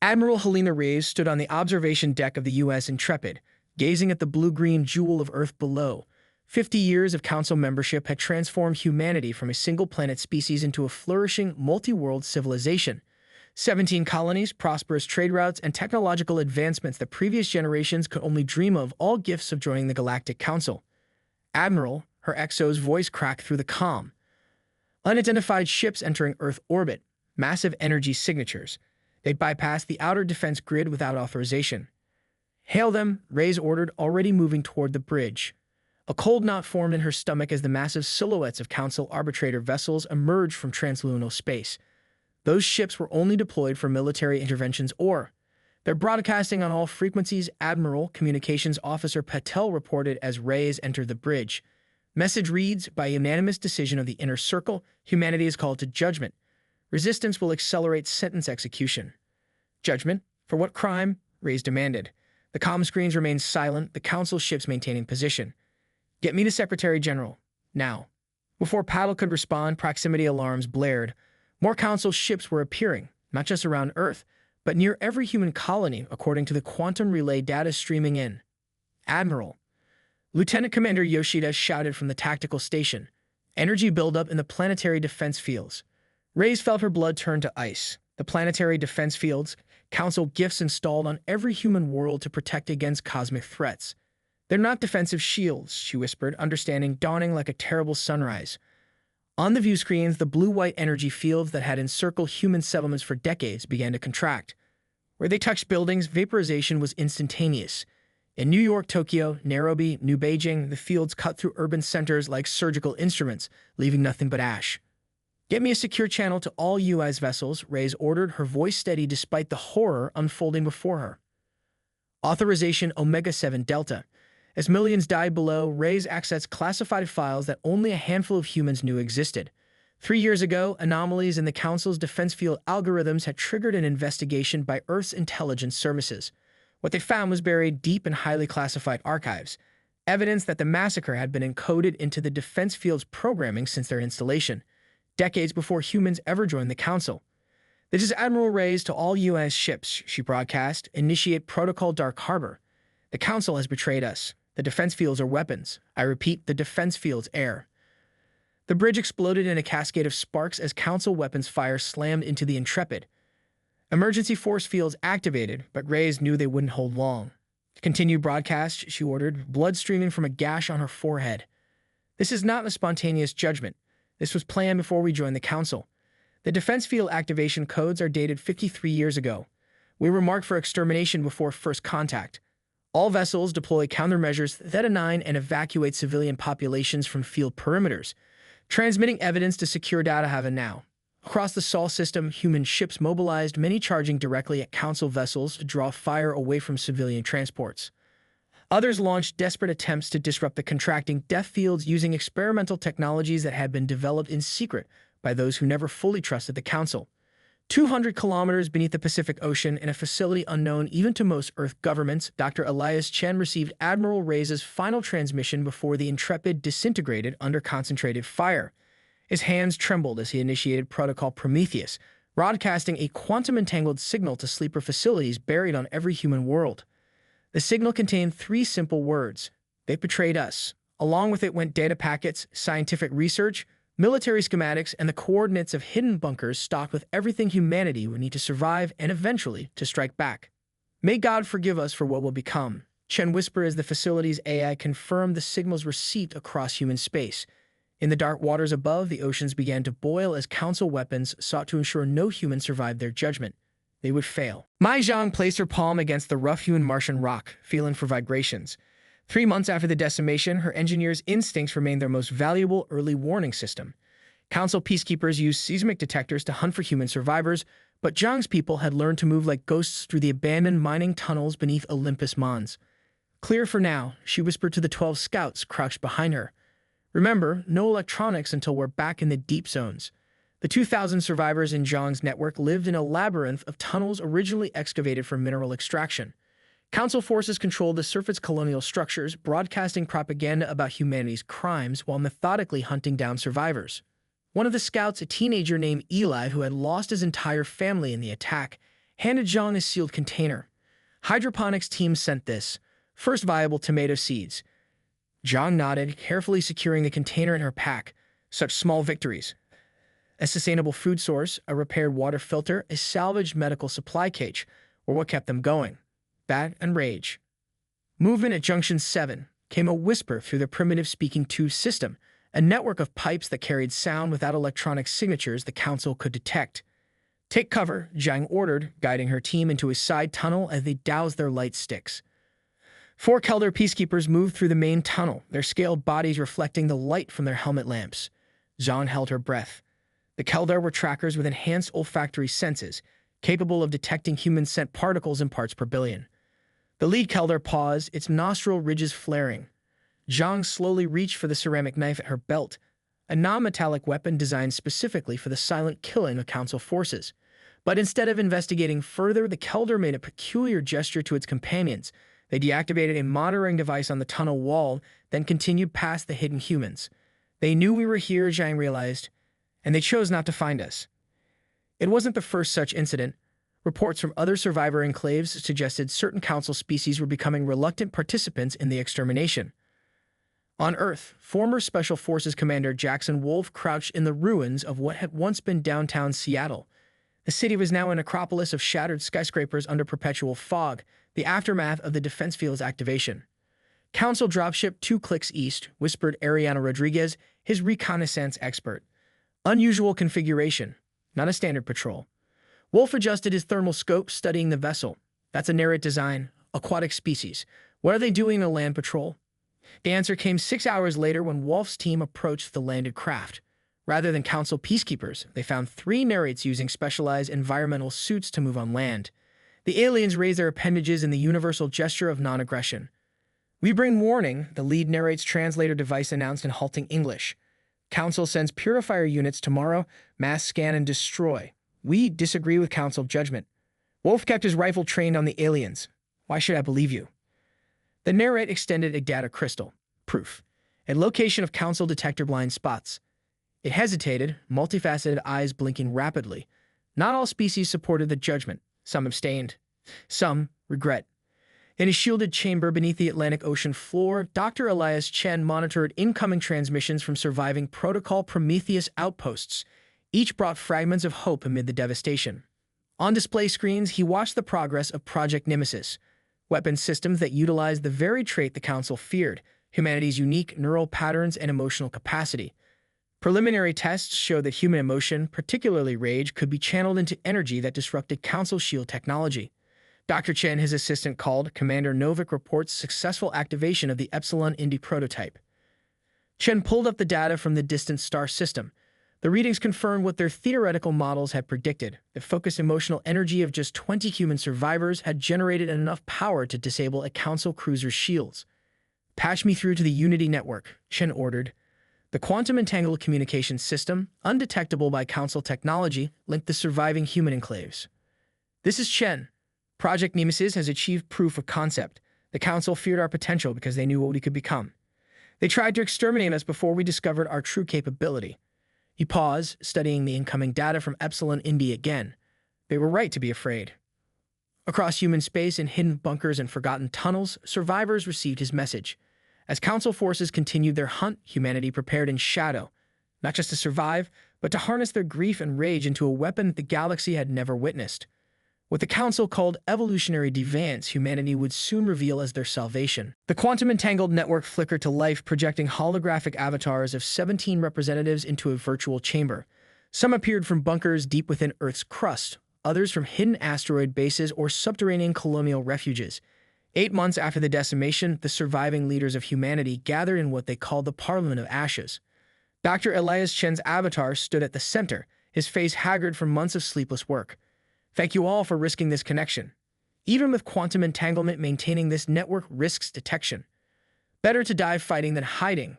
Admiral Helena Reyes stood on the observation deck of the U.S. Intrepid, gazing at the blue-green jewel of Earth below. 50 years of Council membership had transformed humanity from a single-planet species into a flourishing, multi-world civilization. 17 colonies, prosperous trade routes, and technological advancements that previous generations could only dream of, all gifts of joining the Galactic Council. Admiral, her XO's voice cracked through the calm. Unidentified ships entering Earth orbit, massive energy signatures. They'd bypassed the outer defense grid without authorization. Hail them, Reyes ordered, already moving toward the bridge. A cold knot formed in her stomach as the massive silhouettes of Council arbitrator vessels emerged from translunar space. Those ships were only deployed for military interventions or they're broadcasting on all frequencies, Admiral Communications Officer Patel reported as Reyes entered the bridge. Message reads, by unanimous decision of the Inner Circle, humanity is called to judgment. Resistance will accelerate sentence execution. Judgment? For what crime? Reyes demanded. The comm screens remained silent, the Council ships maintaining position. Get me to Secretary General. Now. Before Patel could respond, proximity alarms blared. More Council ships were appearing, not just around Earth, but near every human colony, according to the quantum relay data streaming in. Admiral. Lieutenant Commander Yoshida shouted from the tactical station. Energy buildup in the planetary defense fields. Reyes felt her blood turn to ice. The planetary defense fields, Council gifts installed on every human world to protect against cosmic threats. They're not defensive shields, she whispered, understanding dawning like a terrible sunrise. On the view screens, the blue-white energy fields that had encircled human settlements for decades began to contract. Where they touched buildings, vaporization was instantaneous. In New York, Tokyo, Nairobi, New Beijing, the fields cut through urban centers like surgical instruments, leaving nothing but ash. Get me a secure channel to all U.S. vessels, Reyes ordered, her voice steady despite the horror unfolding before her. Authorization Omega-7 Delta. As millions died below, Reyes accessed classified files that only a handful of humans knew existed. 3 years ago, anomalies in the Council's defense field algorithms had triggered an investigation by Earth's intelligence services. What they found was buried deep in highly classified archives, evidence that the massacre had been encoded into the defense field's programming since their installation, decades before humans ever joined the Council. This is Admiral Reyes to all U.S. ships, she broadcast. Initiate Protocol Dark Harbor. The Council has betrayed us. The defense fields are weapons. I repeat, the defense fields air. The bridge exploded in a cascade of sparks as Council weapons fire slammed into the Intrepid. Emergency force fields activated, but Reyes knew they wouldn't hold long. Continue broadcast, she ordered, blood streaming from a gash on her forehead. This is not a spontaneous judgment. This was planned before we joined the Council. The defense field activation codes are dated 53 years ago. We were marked for extermination before first contact. All vessels deploy countermeasures that deny and evacuate civilian populations from field perimeters, transmitting evidence to secure data haven now. Across the Sol system, human ships mobilized, many charging directly at Council vessels to draw fire away from civilian transports. Others launched desperate attempts to disrupt the contracting death fields using experimental technologies that had been developed in secret by those who never fully trusted the Council. 200 kilometers beneath the Pacific Ocean, in a facility unknown even to most Earth governments, Dr. Elias Chen received Admiral Reyes' final transmission before the Intrepid disintegrated under concentrated fire. His hands trembled as he initiated Protocol Prometheus, broadcasting a quantum-entangled signal to sleeper facilities buried on every human world. The signal contained 3 simple words. They betrayed us. Along with it went data packets, scientific research, military schematics, and the coordinates of hidden bunkers stocked with everything humanity would need to survive and eventually to strike back. May God forgive us for what will become, Chen whispered as the facility's AI confirmed the signal's receipt across human space. In the dark waters above, the oceans began to boil as Council weapons sought to ensure no human survived their judgment. They would fail. Mai Zhang placed her palm against the rough-hewn Martian rock, feeling for vibrations. 3 months after the decimation, her engineers' instincts remained their most valuable early warning system. Council peacekeepers used seismic detectors to hunt for human survivors, but Zhang's people had learned to move like ghosts through the abandoned mining tunnels beneath Olympus Mons. Clear for now, she whispered to the 12 scouts crouched behind her. Remember, no electronics until we're back in the deep zones. The 2,000 survivors in Zhang's network lived in a labyrinth of tunnels originally excavated for mineral extraction. Council forces controlled the surface colonial structures, broadcasting propaganda about humanity's crimes while methodically hunting down survivors. One of the scouts, a teenager named Eli who had lost his entire family in the attack, handed Zhang a sealed container. Hydroponics team sent this. First viable tomato seeds. Zhang nodded, carefully securing the container in her pack. Such small victories. A sustainable food source, a repaired water filter, a salvaged medical supply cage were what kept them going. Bat and rage. Movement at Junction 7 came a whisper through the primitive speaking tube system, a network of pipes that carried sound without electronic signatures the council could detect. Take cover, Zhang ordered, guiding her team into a side tunnel as they doused their light sticks. 4 Kelder peacekeepers moved through the main tunnel, their scaled bodies reflecting the light from their helmet lamps. Zhang held her breath. The Kelder were trackers with enhanced olfactory senses, capable of detecting human scent particles in parts per billion. The lead Kelder paused, its nostril ridges flaring. Zhang slowly reached for the ceramic knife at her belt, a non-metallic weapon designed specifically for the silent killing of council forces. But instead of investigating further, the Kelder made a peculiar gesture to its companions. They deactivated a monitoring device on the tunnel wall, then continued past the hidden humans. They knew we were here, Zhang realized, and they chose not to find us. It wasn't the first such incident. Reports from other survivor enclaves suggested certain council species were becoming reluctant participants in the extermination. On Earth, former Special Forces Commander Jackson Wolfe crouched in the ruins of what had once been downtown Seattle. The city was now a necropolis of shattered skyscrapers under perpetual fog, the aftermath of the defense field's activation. Council dropship 2 clicks east, whispered Ariana Rodriguez, his reconnaissance expert. Unusual configuration, not a standard patrol. Wolfe adjusted his thermal scope, studying the vessel. That's a Narrate design, aquatic species. What are they doing in a land patrol? The answer came 6 hours later when Wolfe's team approached the landed craft. Rather than council peacekeepers, they found 3 Narrates using specialized environmental suits to move on land. The aliens raised their appendages in the universal gesture of non-aggression. We bring warning, the lead Narrate's translator device announced in halting English. Council sends purifier units tomorrow, mass scan and destroy. We disagree with council judgment. Wolfe kept his rifle trained on the aliens. Why should I believe you? The Narrate extended a data crystal. Proof. A location of council detector blind spots. It hesitated, multifaceted eyes blinking rapidly. Not all species supported the judgment. Some abstained. Some regret. In a shielded chamber beneath the Atlantic Ocean floor, Dr. Elias Chen monitored incoming transmissions from surviving Protocol Prometheus outposts. Each brought fragments of hope amid the devastation. On display screens, he watched the progress of Project Nemesis, weapon systems that utilized the very trait the Council feared, humanity's unique neural patterns and emotional capacity. Preliminary tests showed that human emotion, particularly rage, could be channeled into energy that disrupted Council shield technology. Dr. Chen, his assistant, called. Commander Novik reports successful activation of the Epsilon Indy prototype. Chen pulled up the data from the distant star system. The readings confirmed what their theoretical models had predicted. The focused emotional energy of just 20 human survivors had generated enough power to disable a Council cruiser's shields. Patch me through to the Unity network, Chen ordered. The quantum entangled communication system, undetectable by Council technology, linked the surviving human enclaves. This is Chen. Project Nemesis has achieved proof of concept. The Council feared our potential because they knew what we could become. They tried to exterminate us before we discovered our true capability. He paused, studying the incoming data from Epsilon Indy again. They were right to be afraid. Across human space, in hidden bunkers and forgotten tunnels, survivors received his message. As Council forces continued their hunt, humanity prepared in shadow, not just to survive, but to harness their grief and rage into a weapon that the galaxy had never witnessed. What the Council called evolutionary deviance, humanity would soon reveal as their salvation. The quantum entangled network flickered to life, projecting holographic avatars of 17 representatives into a virtual chamber. Some appeared from bunkers deep within Earth's crust, others from hidden asteroid bases or subterranean colonial refuges. 8 months after the decimation, the surviving leaders of humanity gathered in what they called the Parliament of Ashes. Dr. Elias Chen's avatar stood at the center, his face haggard from months of sleepless work. Thank you all for risking this connection. Even with quantum entanglement, maintaining this network risks detection. Better to die fighting than hiding,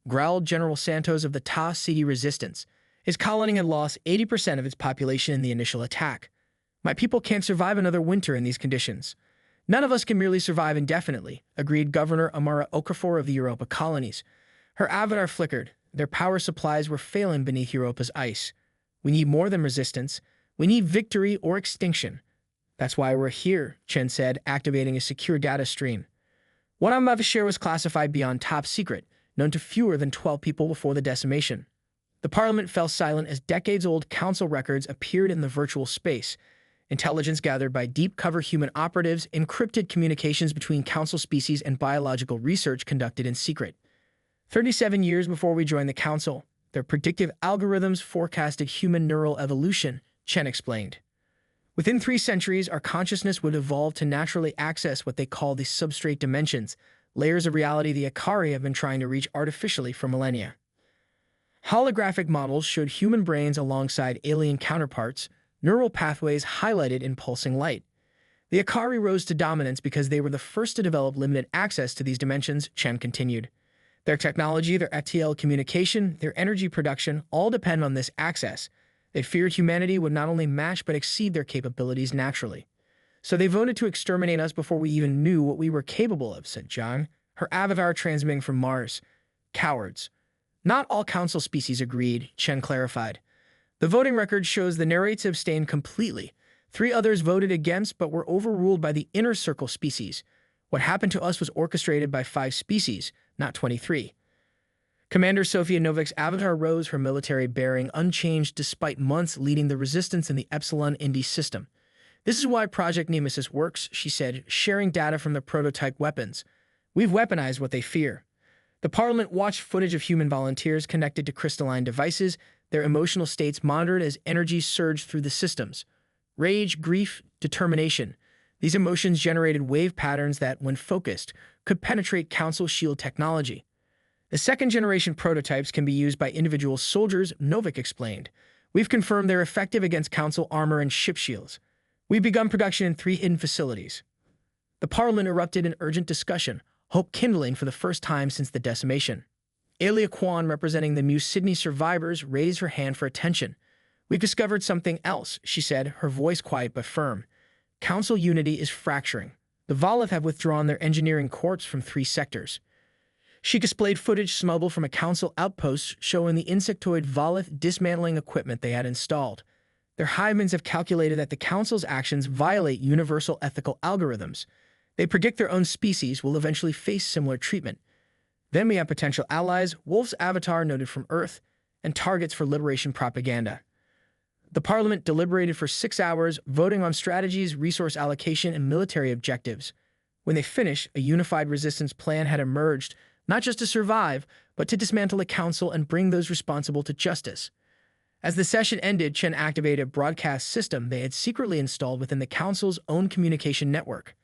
growled General Santos of the Ta City Resistance. His colony had lost 80% of its population in the initial attack. My people can't survive another winter in these conditions. None of us can merely survive indefinitely, agreed Governor Amara Okafor of the Europa colonies. Her avatar flickered. Their power supplies were failing beneath Europa's ice. We need more than resistance. We need victory or extinction. That's why we're here, Chen said, activating a secure data stream. What I'm about to share was classified beyond top secret, known to fewer than 12 people before the decimation. The parliament fell silent as decades-old council records appeared in the virtual space. Intelligence gathered by deep-cover human operatives encrypted communications between council species and biological research conducted in secret. 37 years before we joined the council, their predictive algorithms forecasted human neural evolution, Chen explained. Within 3 centuries, our consciousness would evolve to naturally access what they call the substrate dimensions, layers of reality the Akari have been trying to reach artificially for millennia. Holographic models showed human brains alongside alien counterparts, neural pathways highlighted in pulsing light. The Akari rose to dominance because they were the first to develop limited access to these dimensions, Chen continued. Their technology, their FTL communication, their energy production all depend on this access. They feared humanity would not only match but exceed their capabilities naturally. So they voted to exterminate us before we even knew what we were capable of, said Zhang, her avatar transmitting from Mars. Cowards. Not all council species agreed, Chen clarified. The voting record shows the narrates abstained completely. 3 others voted against but were overruled by the inner circle species. What happened to us was orchestrated by 5 species, not 23. Commander Sofia Novik's avatar rose, her military bearing unchanged despite months leading the resistance in the Epsilon Indi system. This is why Project Nemesis works, she said, sharing data from the prototype weapons. We've weaponized what they fear. The parliament watched footage of human volunteers connected to crystalline devices, their emotional states monitored as energy surged through the systems. Rage, grief, determination. These emotions generated wave patterns that, when focused, could penetrate council shield technology. The second-generation prototypes can be used by individual soldiers, Novik explained. We've confirmed they're effective against council armor and ship shields. We've begun production in 3 hidden facilities. The parliament erupted in urgent discussion, hope kindling for the first time since the decimation. Alia Kwan, representing the Mu Sydney survivors, raised her hand for attention. We've discovered something else, she said, her voice quiet but firm. Council unity is fracturing. The Volith have withdrawn their engineering corps from 3 sectors. She displayed footage smuggled from a council outpost showing the insectoid Volith dismantling equipment they had installed. Their hivemans have calculated that the council's actions violate universal ethical algorithms. They predict their own species will eventually face similar treatment. Then we have potential allies, Wolf's avatar noted from Earth, and targets for liberation propaganda. The parliament deliberated for 6 hours, voting on strategies, resource allocation, and military objectives. When they finished, a unified resistance plan had emerged, not just to survive, but to dismantle the council and bring those responsible to justice. As the session ended, Chen activated a broadcast system they had secretly installed within the council's own communication network.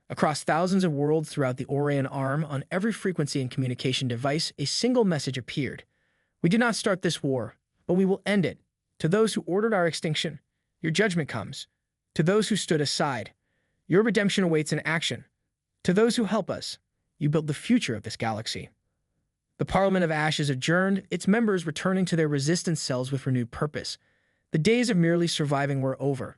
Across thousands of worlds throughout the Orion Arm, on every frequency and communication device, a single message appeared. We did not start this war, but we will end it. To those who ordered our extinction, your judgment comes. To those who stood aside, your redemption awaits in action. To those who help us, you built the future of this galaxy. The Parliament of Ash is adjourned, its members returning to their resistance cells with renewed purpose. The days of merely surviving were over.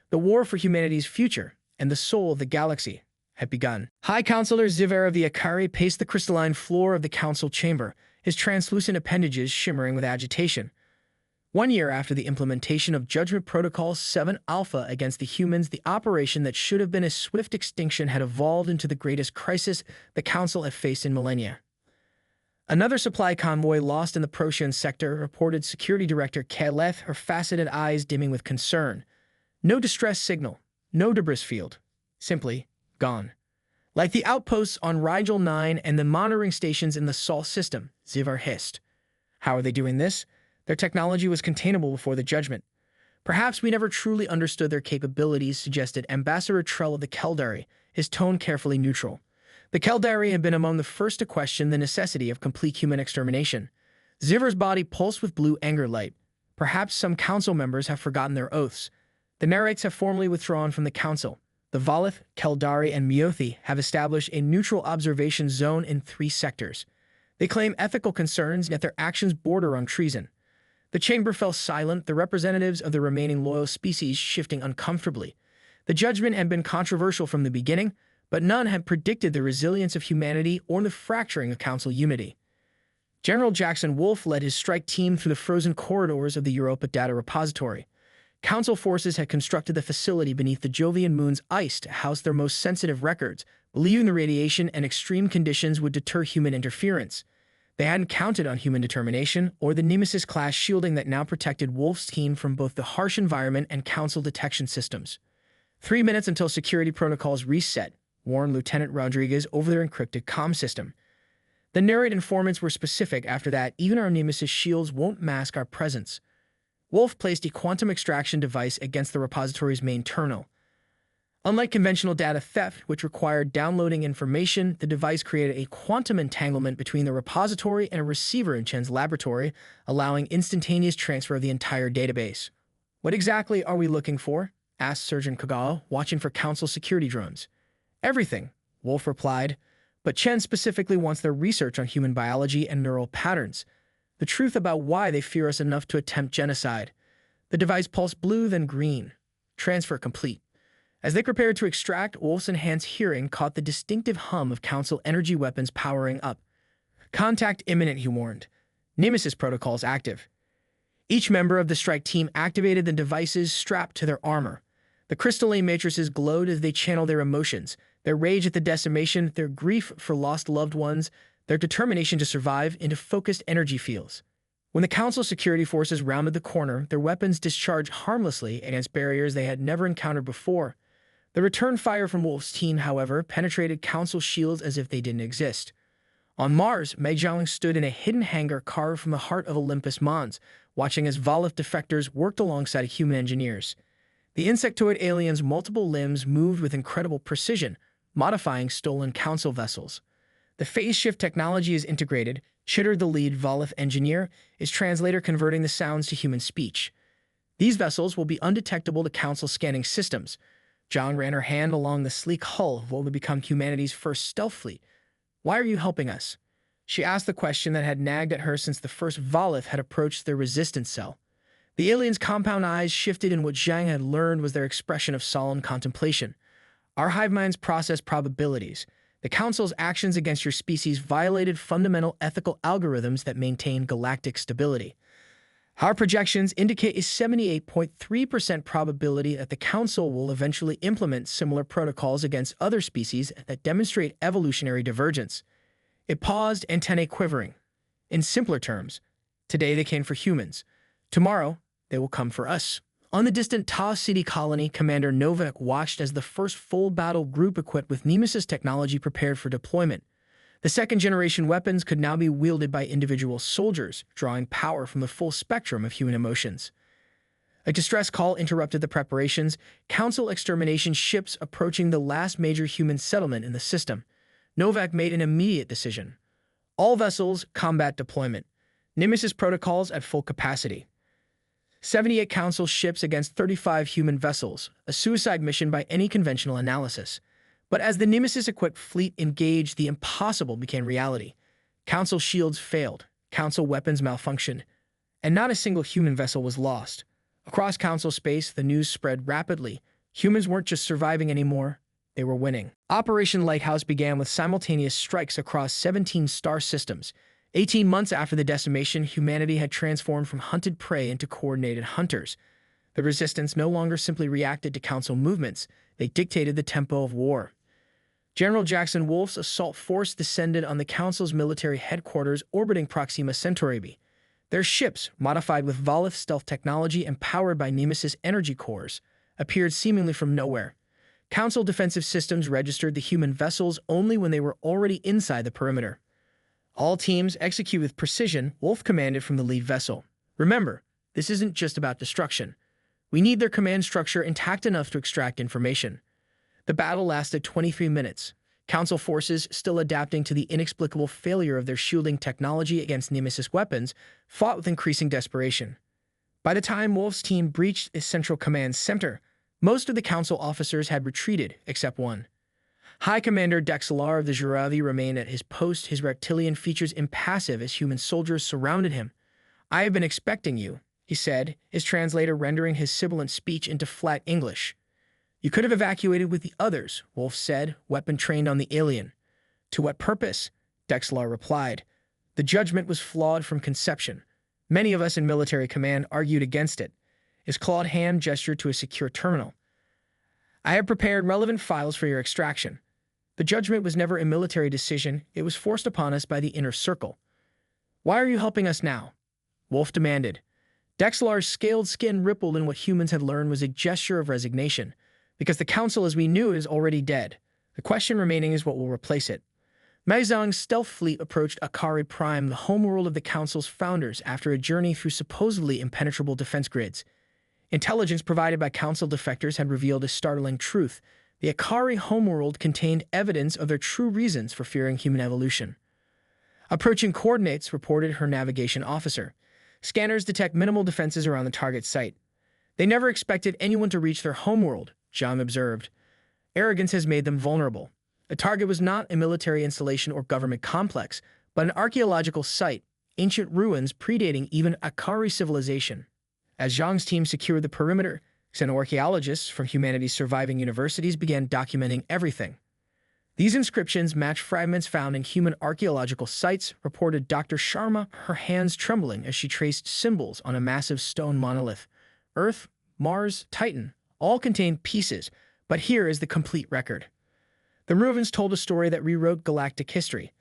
The war for humanity's future and the soul of the galaxy had begun. High Counselor Ziver of the Akari paced the crystalline floor of the council chamber, his translucent appendages shimmering with agitation. 1 year after the implementation of Judgment Protocol 7 Alpha against the humans, the operation that should have been a swift extinction had evolved into the greatest crisis the Council had faced in millennia. Another supply convoy lost in the Procyon sector, reported Security Director Kaleth, her faceted eyes dimming with concern. No distress signal, no debris field. Simply gone. Like the outposts on Rigel 9 and the monitoring stations in the Sol system, Zivar hissed. How are they doing this? Their technology was containable before the judgment. Perhaps we never truly understood their capabilities, suggested Ambassador Trell of the Keldari, his tone carefully neutral. The Keldari had been among the first to question the necessity of complete human extermination. Ziver's body pulsed with blue anger light. Perhaps some council members have forgotten their oaths. The Narrates have formally withdrawn from the council. The Volith, Keldari, and Miothi have established a neutral observation zone in 3 sectors. They claim ethical concerns, yet their actions border on treason. The chamber fell silent, the representatives of the remaining loyal species shifting uncomfortably. The judgment had been controversial from the beginning, but none had predicted the resilience of humanity or the fracturing of council unity. General Jackson Wolfe led his strike team through the frozen corridors of the Europa Data Repository. Council forces had constructed the facility beneath the Jovian moon's ice to house their most sensitive records, believing the radiation and extreme conditions would deter human interference. They hadn't counted on human determination or the Nemesis-class shielding that now protected Wolf's team from both the harsh environment and Council detection systems. 3 minutes until security protocols reset, warned Lieutenant Rodriguez over their encrypted comm system. The narrate informants were specific after that. Even our Nemesis shields won't mask our presence. Wolf placed a quantum extraction device against the repository's main terminal. Unlike conventional data theft, which required downloading information, the device created a quantum entanglement between the repository and a receiver in Chen's laboratory, allowing instantaneous transfer of the entire database. "What exactly are we looking for?" asked Surgeon Kagawa, watching for Council security drones. "Everything," Wolf replied, "but Chen specifically wants their research on human biology and neural patterns. The truth about why they fear us enough to attempt genocide." The device pulsed blue, then green. Transfer complete. As they prepared to extract, Wolf's enhanced hearing caught the distinctive hum of Council energy weapons powering up. "Contact imminent," he warned. "Nemesis protocols active." Each member of the strike team activated the devices strapped to their armor. The crystalline matrices glowed as they channeled their emotions, their rage at the decimation, their grief for lost loved ones, their determination to survive, into focused energy fields. When the Council security forces rounded the corner, their weapons discharged harmlessly against barriers they had never encountered before. The return fire from Wolf's team, however, penetrated Council shields as if they didn't exist. On Mars, Mei Jialing stood in a hidden hangar carved from the heart of Olympus Mons, watching as Volith defectors worked alongside human engineers. The insectoid aliens' multiple limbs moved with incredible precision, modifying stolen Council vessels. The phase shift technology is integrated, chittered the lead Volith engineer, his translator converting the sounds to human speech. "These vessels will be undetectable to Council scanning systems." Jiang ran her hand along the sleek hull of what would become humanity's first stealth fleet. "Why are you helping us?" She asked the question that had nagged at her since the first Volith had approached their resistance cell. The aliens' compound eyes shifted, and what Jiang had learned was their expression of solemn contemplation. "Our hive minds process probabilities. The Council's actions against your species violated fundamental ethical algorithms that maintain galactic stability. Our projections indicate a 78.3% probability that the Council will eventually implement similar protocols against other species that demonstrate evolutionary divergence." It paused, antennae quivering. "In simpler terms, today they came for humans. Tomorrow, they will come for us." On the distant Ta City colony, Commander Novak watched as the first full battle group equipped with Nemesis technology prepared for deployment. The second-generation weapons could now be wielded by individual soldiers, drawing power from the full spectrum of human emotions. A distress call interrupted the preparations, Council extermination ships approaching the last major human settlement in the system. Novak made an immediate decision. "All vessels, combat deployment. Nemesis protocols at full capacity." 78 Council ships against 35 human vessels, a suicide mission by any conventional analysis. But as the Nemesis-equipped fleet engaged, the impossible became reality. Council shields failed, Council weapons malfunctioned, and not a single human vessel was lost. Across Council space, the news spread rapidly. Humans weren't just surviving anymore, they were winning. Operation Lighthouse began with simultaneous strikes across 17 star systems. 18 months after the decimation, humanity had transformed from hunted prey into coordinated hunters. The resistance no longer simply reacted to Council movements, they dictated the tempo of war. General Jackson Wolf's assault force descended on the Council's military headquarters orbiting Proxima Centauri B. Their ships, modified with Volith stealth technology and powered by Nemesis energy cores, appeared seemingly from nowhere. Council defensive systems registered the human vessels only when they were already inside the perimeter. "All teams execute with precision," Wolf commanded from the lead vessel. "Remember, this isn't just about destruction. We need their command structure intact enough to extract information." The battle lasted 23 minutes. Council forces, still adapting to the inexplicable failure of their shielding technology against Nemesis weapons, fought with increasing desperation. By the time Wolf's team breached its central command center, most of the Council officers had retreated, except one. High Commander Dexelar of the Juravi remained at his post, his reptilian features impassive as human soldiers surrounded him. "I have been expecting you," he said, his translator rendering his sibilant speech into flat English. "You could have evacuated with the others," Wolf said, weapon trained on the alien. "To what purpose?" Dexelar replied. "The judgment was flawed from conception. Many of us in military command argued against it. His clawed hand gestured to a secure terminal. I have prepared relevant files for your extraction. The judgment was never a military decision. It was forced upon us by the inner circle. Why are you helping us now? Wolf demanded. Dexlar's scaled skin rippled in what humans had learned was a gesture of resignation. Because the council as we knew is already dead. The question remaining is what will replace it. Mei Zhang's stealth fleet approached Akari Prime, the homeworld of the council's founders, after a journey through supposedly impenetrable defense grids. Intelligence provided by council defectors had revealed a startling truth. The Akari homeworld contained evidence of their true reasons for fearing human evolution. Approaching coordinates, reported her navigation officer. Scanners detect minimal defenses around the target site. They never expected anyone to reach their homeworld, Zhang observed. Arrogance has made them vulnerable. The target was not a military installation or government complex, but an archaeological site, ancient ruins predating even Akari civilization. As Zhang's team secured the perimeter, xenoarchaeologists from humanity's surviving universities began documenting everything. These inscriptions match fragments found in human archaeological sites, reported Dr. Sharma, her hands trembling as she traced symbols on a massive stone monolith. Earth, Mars, Titan, all contained pieces, but here is the complete record. The ruins told a story that rewrote galactic history.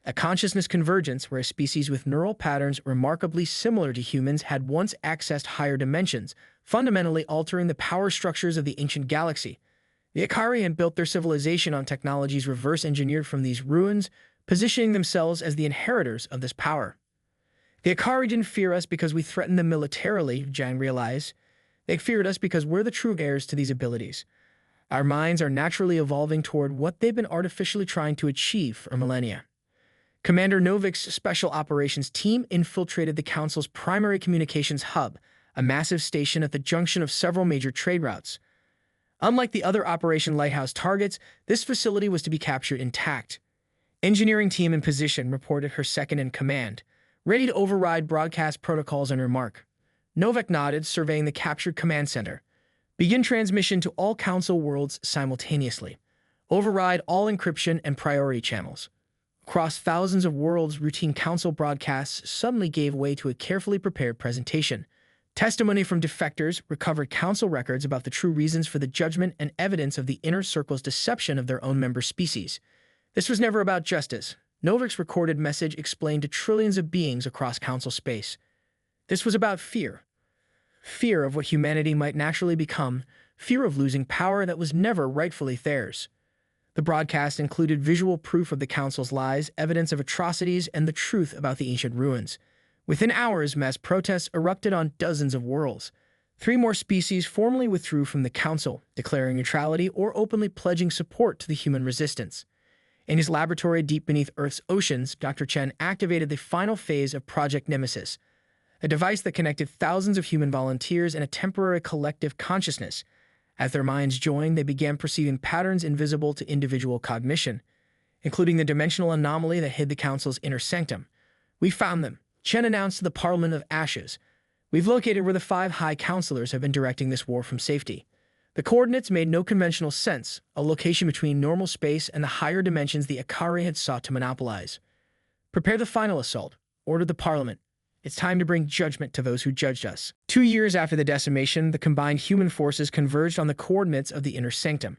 A consciousness convergence where a species with neural patterns remarkably similar to humans had once accessed higher dimensions, fundamentally altering the power structures of the ancient galaxy. The Akari had built their civilization on technologies reverse-engineered from these ruins, positioning themselves as the inheritors of this power. The Akari didn't fear us because we threatened them militarily, Zhang realized. They feared us because we're the true heirs to these abilities. Our minds are naturally evolving toward what they've been artificially trying to achieve for millennia. Commander Novik's Special Operations Team infiltrated the Council's primary communications hub, a massive station at the junction of several major trade routes. Unlike the other Operation Lighthouse targets, this facility was to be captured intact. Engineering team in position, reported her second-in-command, ready to override broadcast protocols on her mark. Novik nodded, surveying the captured command center. Begin transmission to all Council worlds simultaneously. Override all encryption and priority channels. Across thousands of worlds, routine Council broadcasts suddenly gave way to a carefully prepared presentation. Testimony from defectors recovered Council records about the true reasons for the judgment and evidence of the Inner Circle's deception of their own member species. This was never about justice. Novik's recorded message explained to trillions of beings across Council space. This was about fear. Fear of what humanity might naturally become, fear of losing power that was never rightfully theirs. The broadcast included visual proof of the Council's lies, evidence of atrocities, and the truth about the ancient ruins. Within hours, mass protests erupted on dozens of worlds. 3 more species formally withdrew from the Council, declaring neutrality or openly pledging support to the human resistance. In his laboratory deep beneath Earth's oceans, Dr. Chen activated the final phase of Project Nemesis, a device that connected thousands of human volunteers in a temporary collective consciousness. As their minds joined, they began perceiving patterns invisible to individual cognition, including the dimensional anomaly that hid the Council's inner sanctum. We found them, Chen announced to the Parliament of Ashes. We've located where the 5 High Counselors have been directing this war from safety. The coordinates made no conventional sense, a location between normal space and the higher dimensions the Akari had sought to monopolize. Prepare the final assault, ordered the Parliament. It's time to bring judgment to those who judged us. 2 years after the decimation, the combined human forces converged on the coordinates of the Inner Sanctum.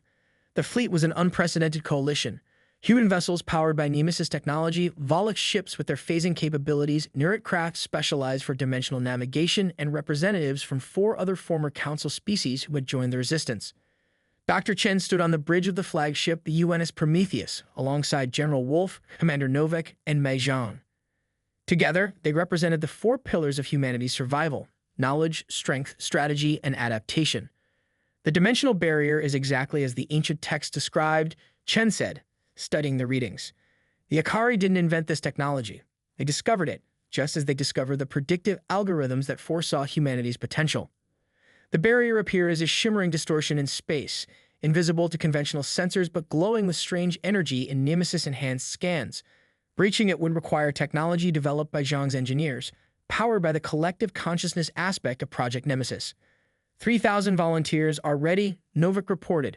The fleet was an unprecedented coalition. Human vessels powered by Nemesis technology, Volux ships with their phasing capabilities, Nurit craft specialized for dimensional navigation, and representatives from 4 other former Council species who had joined the resistance. Dr. Chen stood on the bridge of the flagship, the UNS Prometheus, alongside General Wolf, Commander Novik, and Mei Zhang. Together, they represented the 4 pillars of humanity's survival: knowledge, strength, strategy, and adaptation. The dimensional barrier is exactly as the ancient text described, Chen said, studying the readings. The Akari didn't invent this technology. They discovered it, just as they discovered the predictive algorithms that foresaw humanity's potential. The barrier appeared as a shimmering distortion in space, invisible to conventional sensors but glowing with strange energy in Nemesis-enhanced scans. Breaching it would require technology developed by Zhang's engineers, powered by the collective consciousness aspect of Project Nemesis. 3,000 volunteers are ready, Novik reported,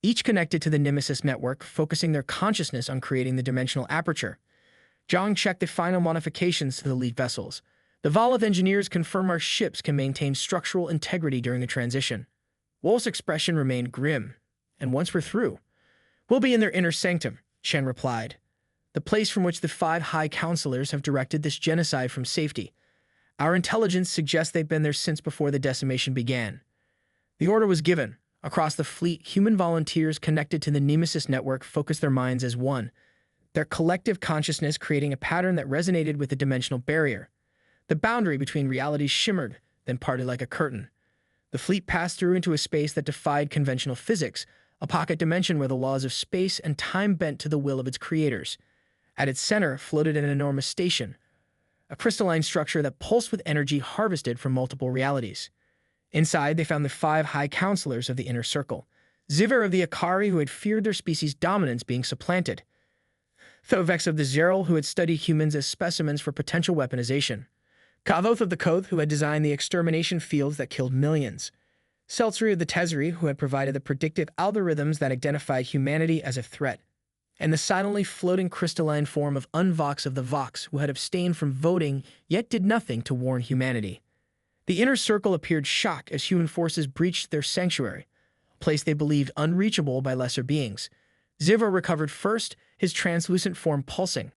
each connected to the Nemesis network, focusing their consciousness on creating the dimensional aperture. Zhang checked the final modifications to the lead vessels. The Volith engineers confirm our ships can maintain structural integrity during the transition. Wolf's expression remained grim. And once we're through, we'll be in their inner sanctum, Shen replied. The place from which the 5 high counselors have directed this genocide from safety. Our intelligence suggests they've been there since before the decimation began. The order was given. Across the fleet, human volunteers connected to the Nemesis network focused their minds as one, their collective consciousness creating a pattern that resonated with the dimensional barrier. The boundary between realities shimmered, then parted like a curtain. The fleet passed through into a space that defied conventional physics, a pocket dimension where the laws of space and time bent to the will of its creators. At its center floated an enormous station, a crystalline structure that pulsed with energy harvested from multiple realities. Inside, they found the 5 high counselors of the inner circle, Ziver of the Akari, who had feared their species' dominance being supplanted, Thovex of the Zeril, who had studied humans as specimens for potential weaponization, Kavoth of the Koth, who had designed the extermination fields that killed millions, Seltzri of the Tezri, who had provided the predictive algorithms that identified humanity as a threat, and the silently floating crystalline form of Unvox of the Vox, who had abstained from voting yet did nothing to warn humanity. The inner circle appeared shocked as human forces breached their sanctuary, a place they believed unreachable by lesser beings. Ziver recovered first, his translucent form pulsing.